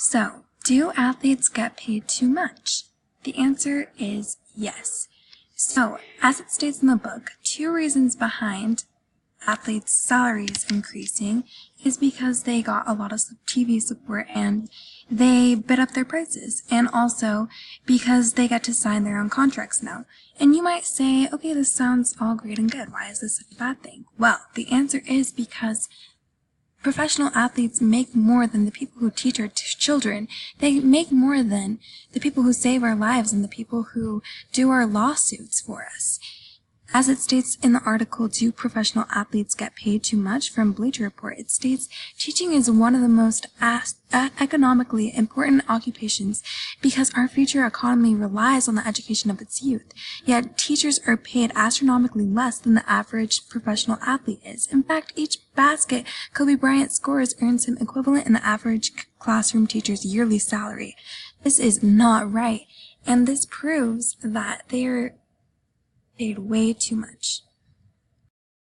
So, do athletes get paid too much? The answer is yes. So, as it states in the book, 2 reasons behind athletes' salaries increasing is because they got a lot of TV support and they bid up their prices, and also because they get to sign their own contracts now. And you might say, okay, this sounds all great and good. Why is this such a bad thing? Well, the answer is because professional athletes make more than the people who teach our children. They make more than the people who save our lives and the people who do our lawsuits for us. As it states in the article, Do Professional Athletes Get Paid Too Much? From Bleacher Report, it states, teaching is one of the most economically important occupations because our future economy relies on the education of its youth. Yet teachers are paid astronomically less than the average professional athlete is. In fact, each basket Kobe Bryant scores earns him equivalent in the average classroom teacher's yearly salary. This is not right, and this proves that they're paid way too much.